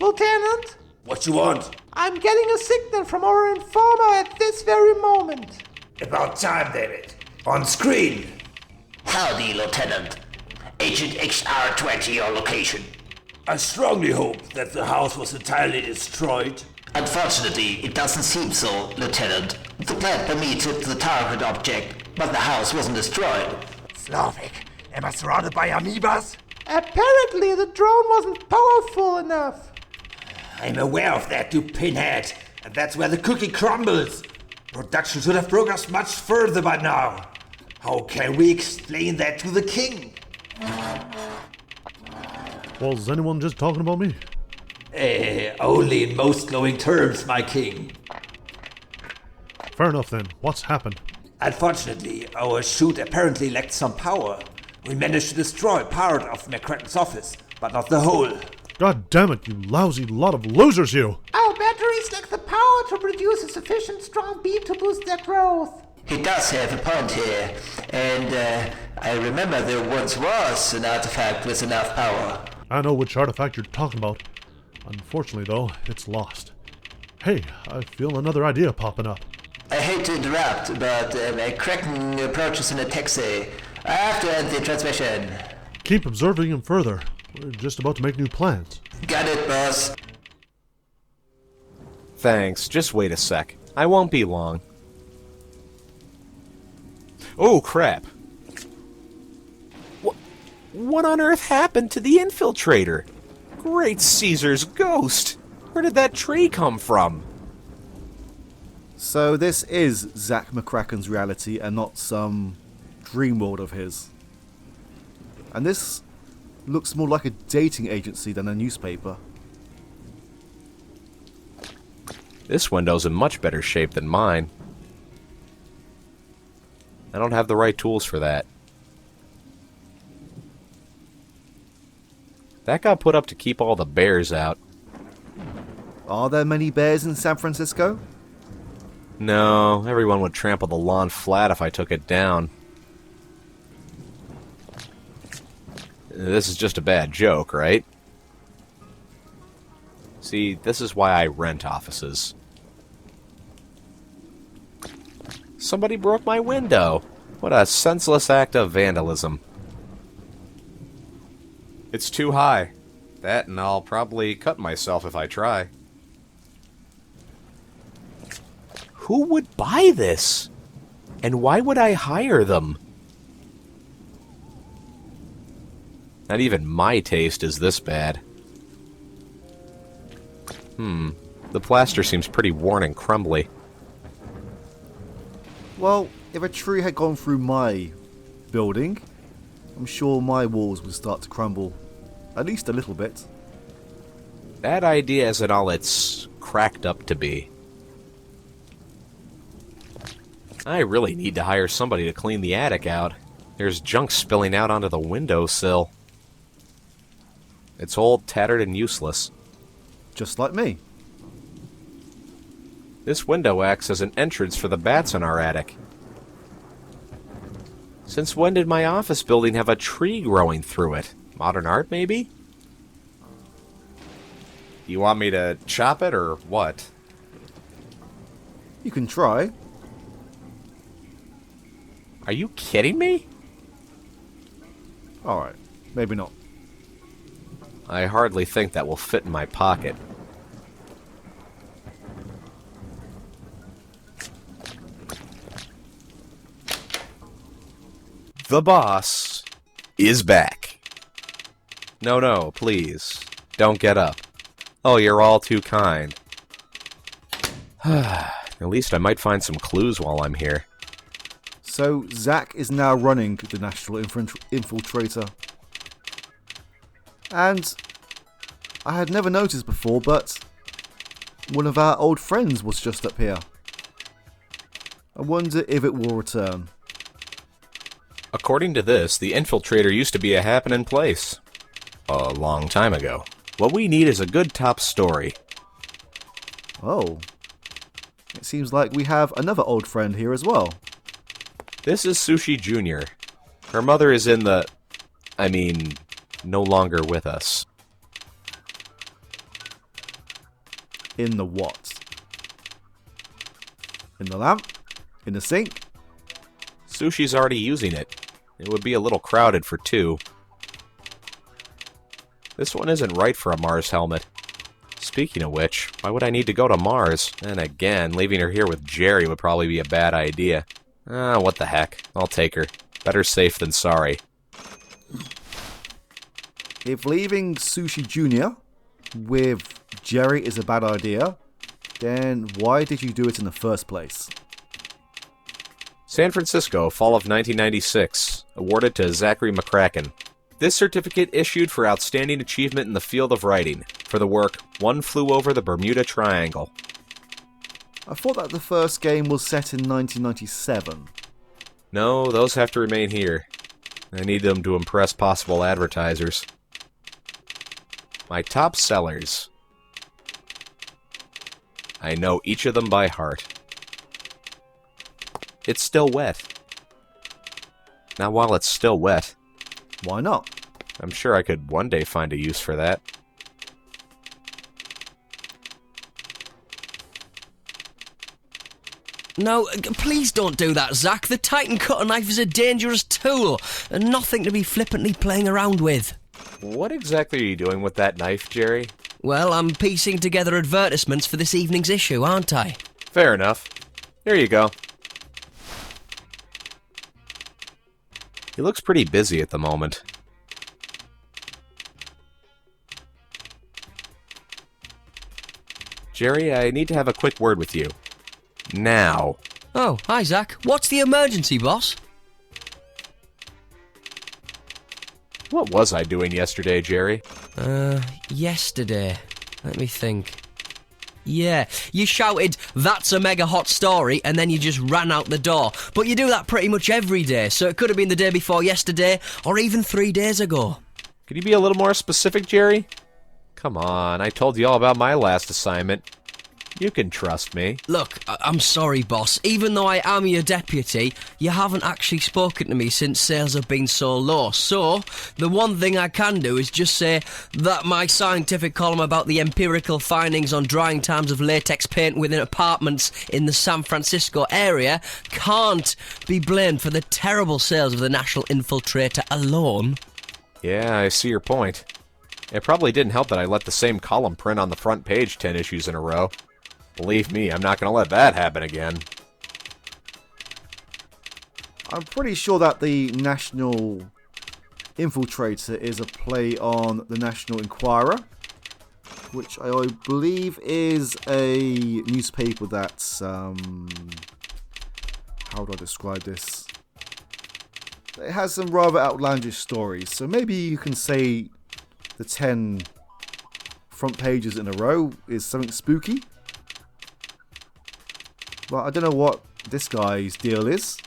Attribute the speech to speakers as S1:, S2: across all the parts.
S1: Lieutenant?
S2: What you want?
S1: I'm getting a signal from our informer at this very moment.
S2: About time, David. On screen.
S3: Howdy, Lieutenant. Agent XR-20, your location.
S2: I strongly hope that the house was entirely destroyed.
S3: Unfortunately, it doesn't seem so, Lieutenant. The plant permits hit the target object, but the house wasn't destroyed.
S4: Slavic, am I surrounded by amoebas?
S1: Apparently the drone wasn't powerful enough.
S2: I'm aware of that, you pinhead. And that's where the cookie crumbles. Production should have progressed much further by now. How can we explain that to the king?
S5: Was anyone just talking about me?
S2: Only in most glowing terms, my king.
S5: Fair enough then. What's happened?
S2: Unfortunately, our chute apparently lacked some power. We managed to destroy part of McKracken's office, but not the whole.
S5: God damn it, you lousy lot of losers, you!
S1: Our batteries lack the power to produce a sufficient strong beam to boost their growth.
S3: He does have a point here, and I remember there once was an artifact with enough power.
S5: I know which artifact you're talking about. Unfortunately, though, it's lost. Hey, I feel another idea popping up.
S3: I hate to interrupt, but McKracken approaches in a taxi. I have to end the transmission.
S5: Keep observing him further. We're just about to make new plans.
S3: Got it, boss.
S6: Thanks, just wait a sec. I won't be long. Oh, crap. What on earth happened to the infiltrator? Great Caesar's ghost! Where did that tree come from?
S7: So this is Zak McKracken's reality and not some dream world of his. And this looks more like a dating agency than a newspaper.
S6: This window's in much better shape than mine. I don't have the right tools for that. That got put up to keep all the bears out.
S7: Are there many bears in San Francisco?
S6: No, everyone would trample the lawn flat if I took it down. This is just a bad joke, right? See, this is why I rent offices. Somebody broke my window. What a senseless act of vandalism. It's too high. That, and I'll probably cut myself if I try. Who would buy this? And why would I hire them? Not even my taste is this bad. The plaster seems pretty worn and crumbly.
S7: Well, if a tree had gone through my building, I'm sure my walls would start to crumble. At least a little bit.
S6: That idea isn't all it's cracked up to be. I really need to hire somebody to clean the attic out. There's junk spilling out onto the windowsill. It's old, tattered, and useless.
S7: Just like me.
S6: This window acts as an entrance for the bats in our attic. Since when did my office building have a tree growing through it? Modern art, maybe? You want me to chop it, or what?
S7: You can try.
S6: Are you kidding me?
S7: Alright, maybe not.
S6: I hardly think that will fit in my pocket. The boss is back. No, please. Don't get up. Oh, you're all too kind. At least I might find some clues while I'm here.
S7: So, Zak is now running the National Infiltrator. And I had never noticed before, but one of our old friends was just up here. I wonder if it will return.
S6: According to this, the Infiltrator used to be a happening place. A long time ago. What we need is a good top story.
S7: Oh. It seems like we have another old friend here as well.
S6: This is Sushi Jr. Her mother is in the... no longer with us.
S7: In the what? In the lamp? In the sink?
S6: Sushi's already using it. It would be a little crowded for two. This one isn't right for a Mars helmet. Speaking of which, why would I need to go to Mars? And again, leaving her here with Jerry would probably be a bad idea. What the heck. I'll take her. Better safe than sorry.
S7: If leaving Sushi Jr. with Jerry is a bad idea, then why did you do it in the first place?
S6: San Francisco, fall of 1996. Awarded to Zak McKracken. This certificate issued for outstanding achievement in the field of writing, for the work One Flew Over the Bermuda Triangle.
S7: I thought that the first game was set in 1997.
S6: No, those have to remain here. I need them to impress possible advertisers. My top sellers. I know each of them by heart. It's still wet. Now, while it's still wet,
S7: Why not?
S6: I'm sure I could one day find a use for that.
S8: No, please don't do that, Zak. The Titan cutter knife is a dangerous tool, and nothing to be flippantly playing around with.
S6: What exactly are you doing with that knife, Jerry?
S8: Well, I'm piecing together advertisements for this evening's issue, aren't I?
S6: Fair enough. Here you go. He looks pretty busy at the moment. Jerry, I need to have a quick word with you. Now.
S8: Oh, hi, Zak. What's the emergency, boss?
S6: What was I doing yesterday, Jerry?
S8: Yesterday. Let me think. Yeah, you shouted, "That's a mega hot story," and then you just ran out the door. But you do that pretty much every day, so it could have been the day before yesterday, or even 3 days ago.
S6: Could you be a little more specific, Jerry? Come on, I told you all about my last assignment. You can trust me.
S8: Look, I'm sorry, boss. Even though I am your deputy, you haven't actually spoken to me since sales have been so low. So, the one thing I can do is just say that my scientific column about the empirical findings on drying times of latex paint within apartments in the San Francisco area can't be blamed for the terrible sales of the National Infiltrator alone.
S6: Yeah, I see your point. It probably didn't help that I let the same column print on the front page 10 issues in a row. Believe me, I'm not going to let that happen again.
S7: I'm pretty sure that the National Infiltrator is a play on the National Enquirer, which I believe is a newspaper that's, how do I describe this? It has some rather outlandish stories, so maybe you can say the 10 front pages in a row is something spooky. But I don't know what this guy's deal is.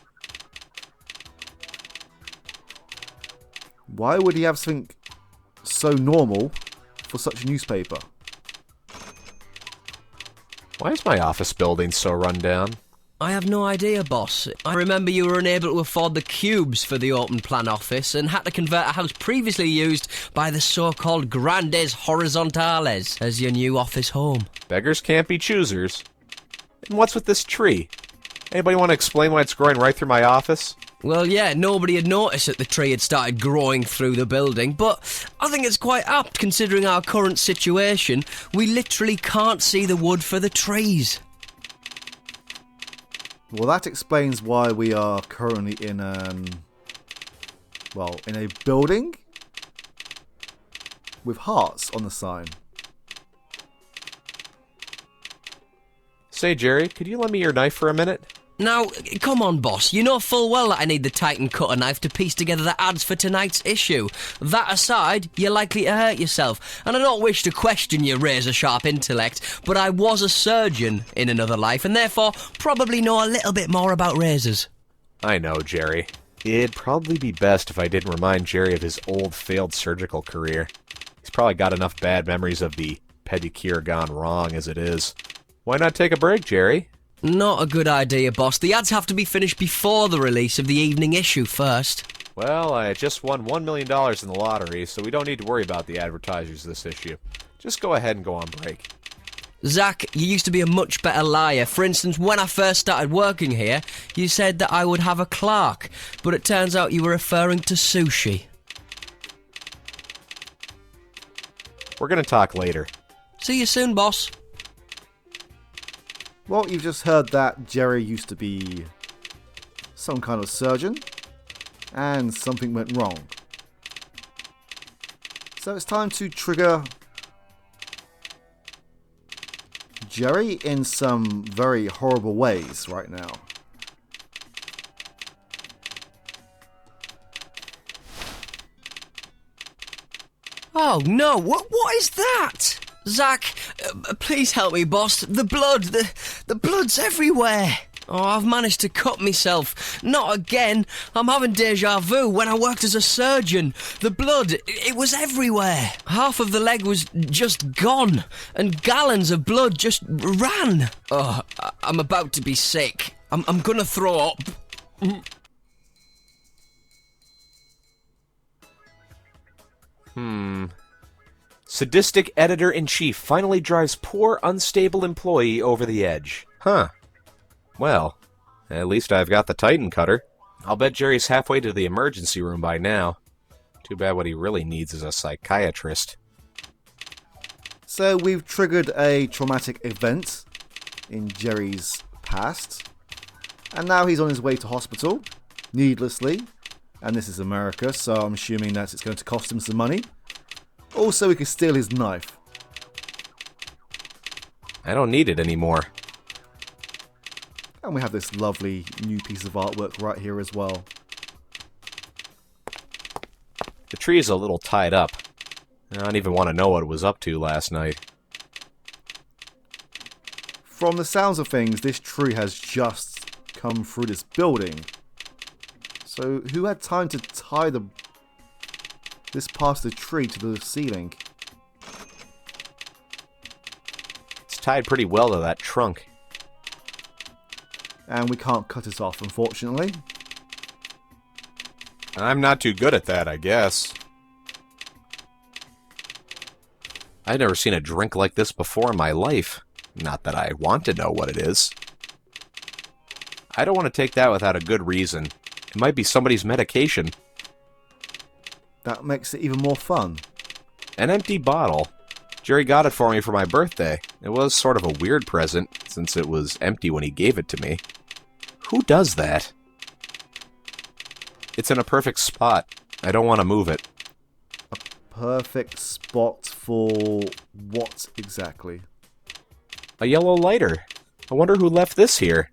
S7: Why would he have something so normal for such a newspaper?
S6: Why is my office building so run down?
S8: I have no idea, boss. I remember you were unable to afford the cubes for the open plan office and had to convert a house previously used by the so-called Grandes Horizontales as your new office home.
S6: Beggars can't be choosers. And what's with this tree? Anybody want to explain why it's growing right through my office?
S8: Well, yeah, nobody had noticed that the tree had started growing through the building, but I think it's quite apt considering our current situation. We literally can't see the wood for the trees.
S7: Well, that explains why we are currently in a building with hearts on the sign.
S6: Say, Jerry, could you lend me your knife for a minute?
S8: Now, come on, boss. You know full well that I need the Titan cutter knife to piece together the ads for tonight's issue. That aside, you're likely to hurt yourself. And I don't wish to question your razor-sharp intellect, but I was a surgeon in another life, and therefore probably know a little bit more about razors.
S6: I know, Jerry. It'd probably be best if I didn't remind Jerry of his old failed surgical career. He's probably got enough bad memories of the pedicure gone wrong as it is. Why not take a break, Jerry?
S8: Not a good idea, boss. The ads have to be finished before the release of the evening issue first.
S6: Well, I just won $1 million in the lottery, so we don't need to worry about the advertisers this issue. Just go ahead and go on break.
S8: Zach, you used to be a much better liar. For instance, when I first started working here, you said that I would have a clerk, but it turns out you were referring to sushi.
S6: We're gonna talk later.
S8: See you soon, boss.
S7: Well, you've just heard that Jerry used to be some kind of surgeon, and something went wrong. So it's time to trigger Jerry in some very horrible ways right now.
S8: Oh no, what is that? Zach, please help me, boss. The blood, the blood's everywhere. Oh, I've managed to cut myself. Not again. I'm having deja vu when I worked as a surgeon. The blood, it was everywhere. Half of the leg was just gone, and gallons of blood just ran. Oh, I'm about to be sick. I'm gonna throw up.
S6: Sadistic editor-in-chief finally drives poor, unstable employee over the edge. Huh. Well, at least I've got the Titan cutter. I'll bet Jerry's halfway to the emergency room by now. Too bad what he really needs is a psychiatrist.
S7: So we've triggered a traumatic event in Jerry's past, and now he's on his way to hospital, needlessly, and this is America, so I'm assuming that it's going to cost him some money. Also, we can steal his knife.
S6: I don't need it anymore.
S7: And we have this lovely new piece of artwork right here as well.
S6: The tree is a little tied up. I don't even want to know what it was up to last night.
S7: From the sounds of things, this tree has just come through this building. So who had time to tie this part of the tree to the ceiling?
S6: It's tied pretty well to that trunk.
S7: And we can't cut it off, unfortunately.
S6: I'm not too good at that, I guess. I've never seen a drink like this before in my life. Not that I want to know what it is. I don't want to take that without a good reason. It might be somebody's medication.
S7: That makes it even more fun.
S6: An empty bottle. Jerry got it for me for my birthday. It was sort of a weird present, since it was empty when he gave it to me. Who does that? It's in a perfect spot. I don't want to move it.
S7: A perfect spot for what exactly?
S6: A yellow lighter. I wonder who left this here.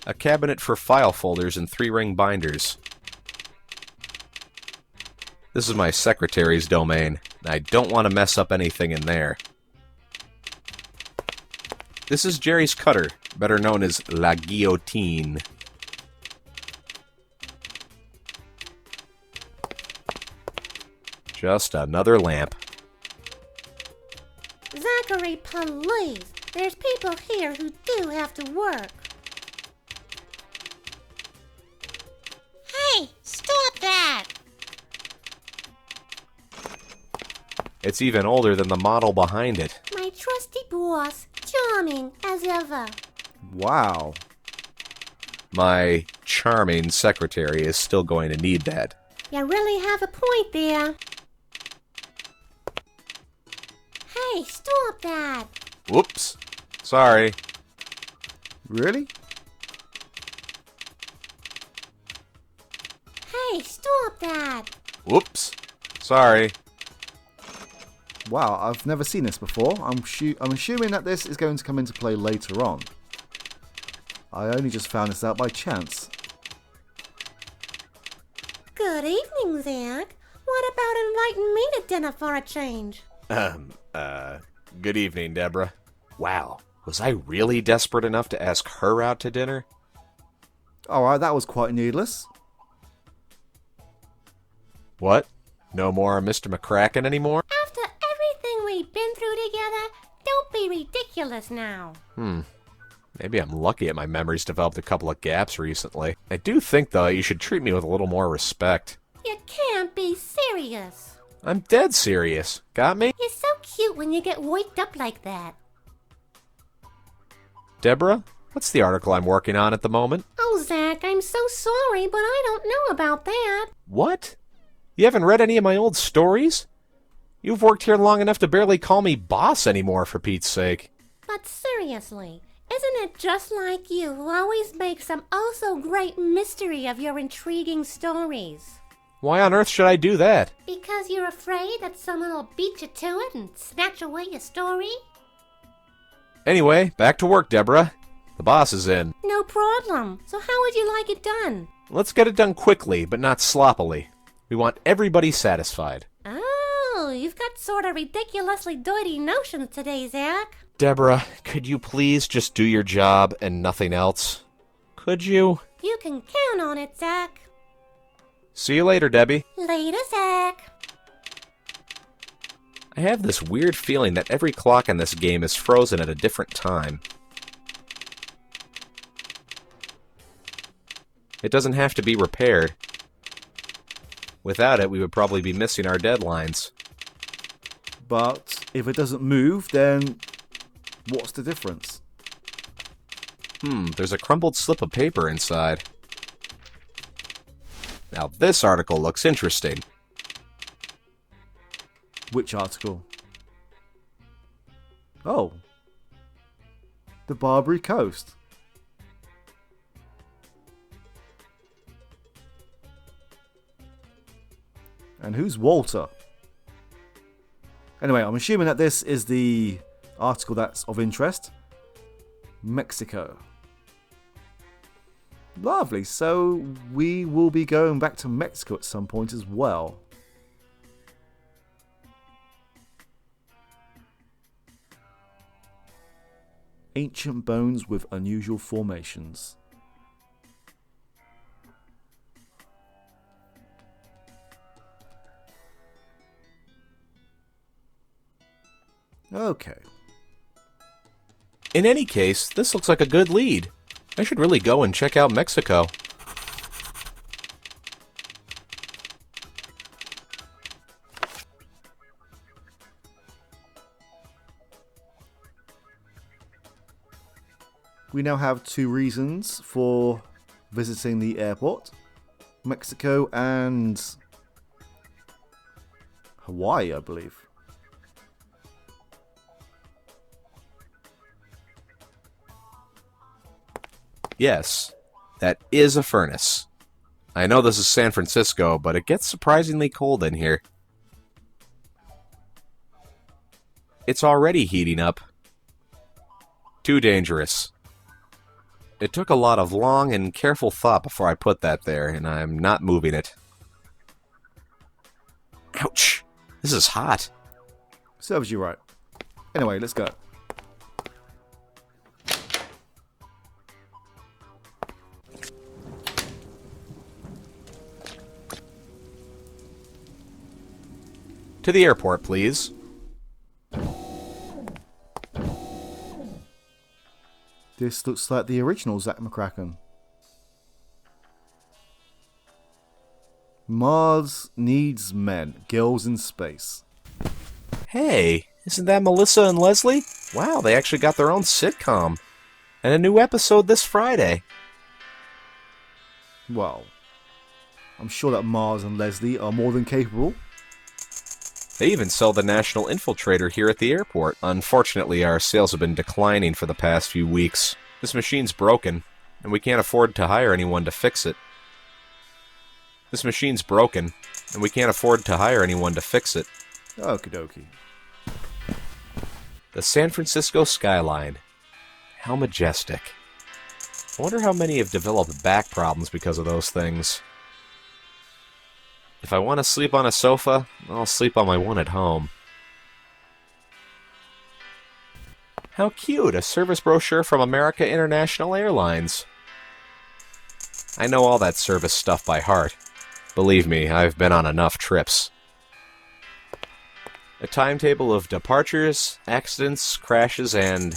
S6: A cabinet for file folders and 3-ring binders. This is my secretary's domain. I don't want to mess up anything in there. This is Jerry's cutter, better known as La Guillotine. Just another lamp.
S1: Zachary, please. There's people here who do have to work. Hey, stop that!
S6: It's even older than the model behind it.
S1: My trusty boss, charming as ever.
S7: Wow.
S6: My charming secretary is still going to need that.
S1: You really have a point there. Hey, stop that!
S6: Whoops. Sorry.
S7: Really?
S1: Hey, stop that!
S6: Whoops. Sorry.
S7: Wow, I've never seen this before. I'm assuming that this is going to come into play later on. I only just found this out by chance.
S1: Good evening, Zach. What about inviting me to dinner for a change?
S6: Good evening, Deborah. Wow, was I really desperate enough to ask her out to dinner?
S7: Alright, that was quite needless.
S6: What? No more Mr. McKracken anymore?
S1: After everything we've been through together, don't be ridiculous now.
S6: Maybe I'm lucky at my memory's developed a couple of gaps recently. I do think, though, you should treat me with a little more respect.
S1: You can't be serious.
S6: I'm dead serious. Got me?
S1: You're so cute when you get worked up like that.
S6: Deborah, what's the article I'm working on at the moment?
S1: Oh, Zach, I'm so sorry, but I don't know about that.
S6: What? You haven't read any of my old stories? You've worked here long enough to barely call me boss anymore, for Pete's sake.
S1: But seriously, isn't it just like you who always make some oh-so-great mystery of your intriguing stories?
S6: Why on earth should I do that?
S1: Because you're afraid that someone will beat you to it and snatch away your story?
S6: Anyway, back to work, Deborah. The boss is in.
S1: No problem. So how would you like it done?
S6: Let's get it done quickly, but not sloppily. We want everybody satisfied.
S1: Oh, you've got sort of ridiculously dirty notions today, Zach.
S6: Deborah, could you please just do your job and nothing else? Could you?
S1: You can count on it, Zach.
S6: See you later, Debbie.
S1: Later, Zach.
S6: I have this weird feeling that every clock in this game is frozen at a different time. It doesn't have to be repaired. Without it, we would probably be missing our deadlines.
S7: But if it doesn't move, then what's the difference?
S6: There's a crumpled slip of paper inside. Now this article looks interesting.
S7: Which article? Oh. The Barbary Coast. And who's Walter? Anyway, I'm assuming that this is the article that's of interest. Mexico. Lovely, so we will be going back to Mexico at some point as well. Ancient bones with unusual formations. Okay.
S6: In any case, this looks like a good lead. I should really go and check out Mexico.
S7: We now have 2 reasons for visiting the airport. Mexico and Hawaii, I believe.
S6: Yes, that is a furnace. I know this is San Francisco, but it gets surprisingly cold in here. It's already heating up. Too dangerous. It took a lot of long and careful thought before I put that there, and I'm not moving it. Ouch! This is hot.
S7: Serves you right. Anyway, let's go.
S6: To the airport, please.
S7: This looks like the original Zak McKracken. Mars needs men. Girls in space.
S6: Hey, isn't that Melissa and Leslie? Wow, they actually got their own sitcom. And a new episode this Friday.
S7: Well, I'm sure that Mars and Leslie are more than capable.
S6: They even sell the National Infiltrator here at the airport. Unfortunately, our sales have been declining for the past few weeks. This machine's broken, and we can't afford to hire anyone to fix it. Okie
S7: dokie.
S6: The San Francisco skyline. How majestic. I wonder how many have developed back problems because of those things. If I want to sleep on a sofa, I'll sleep on my one at home. How cute, a service brochure from America International Airlines. I know all that service stuff by heart. Believe me, I've been on enough trips. A timetable of departures, accidents, crashes, and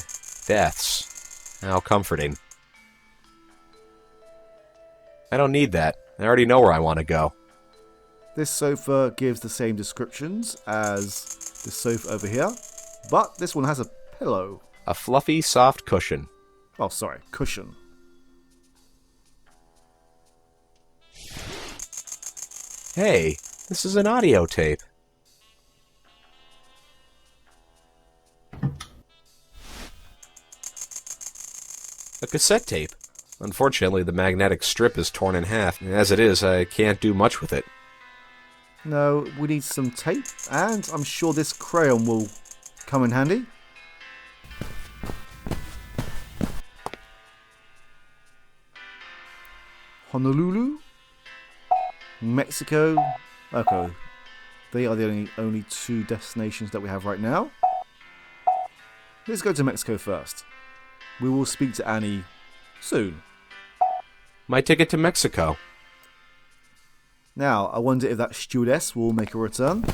S6: deaths. How comforting. I don't need that. I already know where I want to go.
S7: This sofa gives the same descriptions as the sofa over here, but this one has a pillow.
S6: A fluffy, soft cushion.
S7: Oh, sorry, cushion.
S6: Hey, this is an audio tape. A cassette tape. Unfortunately, the magnetic strip is torn in half. As it is, I can't do much with it.
S7: No, we need some tape, and I'm sure this crayon will come in handy. Honolulu, Mexico. Okay, they are the only two destinations that we have right now. Let's go to Mexico first. We will speak to Annie soon.
S6: My ticket to Mexico.
S7: Now, I wonder if that stewardess will make a return.